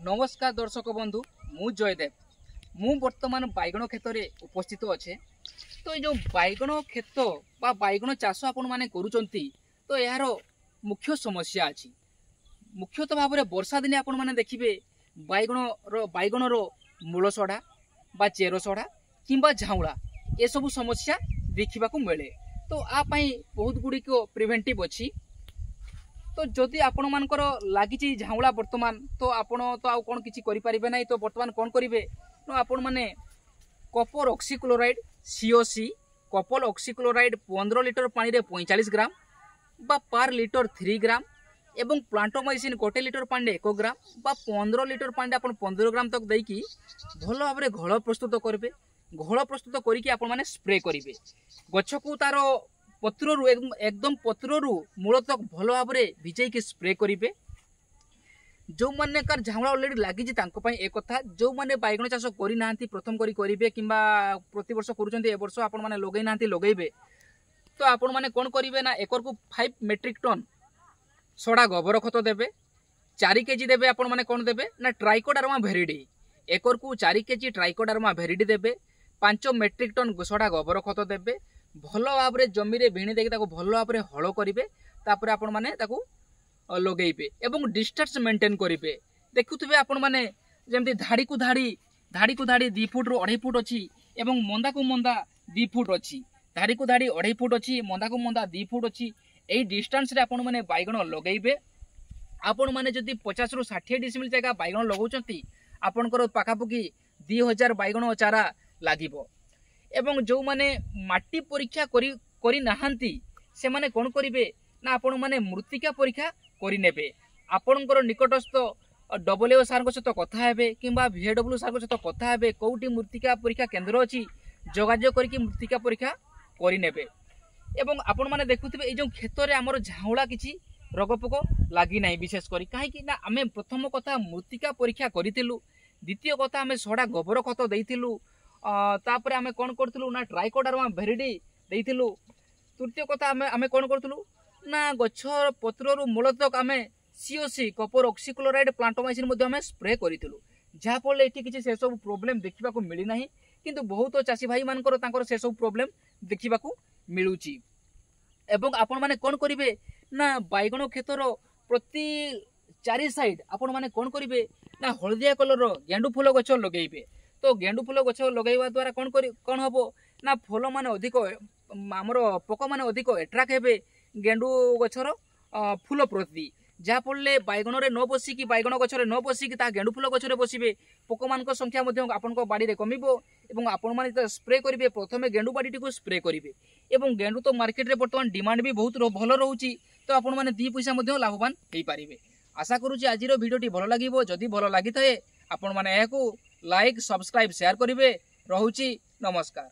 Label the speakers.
Speaker 1: नमस्कार दर्शक बंधु मु जयदेव मु वर्तमान बैगण क्षेत्र में उपस्थित अच्छे। तो ये जो बैगण क्षेत्र बा बैगण चाष आपण मैंने करुँच तो यार मुख्य समस्या अच्छी मुख्यतः भाव में वर्षा दिने आपण मैंने देखिए बैगणर मूल सड़ा बा चेर सड़ा किंबा झाउला ये सब समस्या देखा मिले। तो आपाई बहुत गुड़िक प्रिवेंटिव अच्छी। तो जदि आपण मानकर लगी झाउला वर्तमान तो आपण तो आउ कौन किसी करें ना। तो वर्तमान कौन करेंगे ना आपण मैंने Kapoor oxychloride COC Kapoor oxychloride 15 litre पानी रे 45 ग्राम बा पर लिटर 3 ग्राम एवं प्लांटोमाइसिन 1 लिटर पानी 1 ग्राम बा 15 लिटर पानी आप 15 ग्राम तक देकी भल भाव में घोल प्रस्तुत करेंगे। घोल प्रस्तुत करके आपण माने स्प्रे करेंगे गछ को तार पत्रु एकदम पत्रु मूल तक भल भाव में भिजैक स्प्रे करेंगे। जो मैंने कार झाउला अलरेडी लगी एक कथा जो मैंने बैगण चाष करना प्रथम करेंगे कि प्रत वर्ष कर आपण मैंने लगे ना लगे तो आपण मैंने कौन करेंगे ना एकर को 5 मेट्रिक टन सड़ा गोबर खत देवे 4 केजी देवे। आपण मैंने कौन देवे ना ट्राइकोडर्मा भेरिडी एकर को 4 केजी ट्राइकोडर्मा भेरिडी देवे 5 मेट्रिक टन सड़ा गोबर खत देवे भल भाव में जमी रे भिणी देके भल भाव में हल करेंगे तापर आपण मैंने लगेबे एवं डिस्टेंस मेंटेन करेंगे। देखुवे आपण मैंने जमती धाड़ी को धाड़ी 2 फुट रु 2.5 फुट अच्छी एवं मंदा को मंदा 2 फुट अच्छी धाड़ी को धाड़ी 2.5 फुट अच्छी मंदा को मंदा 2 फुट अच्छी यही डिस्टेंस रे आपण मैंने बैगण लगेबे। आपण मैंने जदि 50 रु 60 डिसिमिल जगह बैगण लगाउचंती आपनकर पाखापाखि 2000 बैगण चारा लागिबो। एवं जो माने माटी परीक्षा करी नाहांती से माने कोन करिवे ना आपण माने मृत्तिका परीक्षा करि नेबे। आपणकर निकटस्थ WO सार सहित कथा हेबे किंबा VW सार सहित कथा हेबे कोउटी मृत्तिका परीक्षा केंद्र अछि जोगाजोग करके मृत्तिका परीक्षा करि नेबे। एवं आपण माने देखुथिबे ए जो क्षेत्र रे हमर झाउला किछि रोगपोक लागि नाही विशेष करी काहे ना आमे प्रथम कथा मृत्तिका परीक्षा करितिलु द्वितीय कथा आमे सड़ा गोबर खत देइतिलु तापर आमे कोन करथिलु ना ट्राइकोडर्मा भेरिडी देइतिलु तृतीय कथा आमे कोन करथिलु ना गछ पत्रु मूल तक आमे COC कपर ऑक्सीक्लोराइड प्लांटोमाइसिन मध्ये आमे स्प्रे करितिलु जहा फल एठी किछि से सब प्रॉब्लम देखिबा को मिली नाही। किंतु बहुत चाषी भाई मानकर तांकर से सब प्रॉब्लम देखिबा को मिलुची। एवं आपण माने कोन करिवे ना बैगण क्षेत्र प्रति 4 साइड आपण माने कोन करिवे ना हळदिया कलर गेंडू फूल गछ लगेइबे। तो गेंडू फूल गछ लगेଇବା द्वारा कोन हबो ना फूल माने अधिक हमर पोक माने अधिक एट्राक्ट हेबे गेंडू गछर फूल प्रति जहा फल बैगण रे न बसिकी बैगण गछरे न बसिकी ता गेंडू फूल गछरे बसिबे पोक मान संख्या मध्ये आपन बाड़ी रे कमिबो। एवं आपण माने स्प्रे करिवे प्रथमे गेंडू बाड़ी को स्प्रे करिवे एवं गेंडू तो मार्केट रे वर्तमान डिमांड भी बहुत भल रहउची तो आपण माने 2 पैसा मध्ये लाभवान हेई पारिबे। आशा करूची आज भिडियोटी भल लागिबो जदि भल लागि थाए आपण माने एको लाइक सब्सक्राइब शेयर करिवे। रहउची नमस्कार।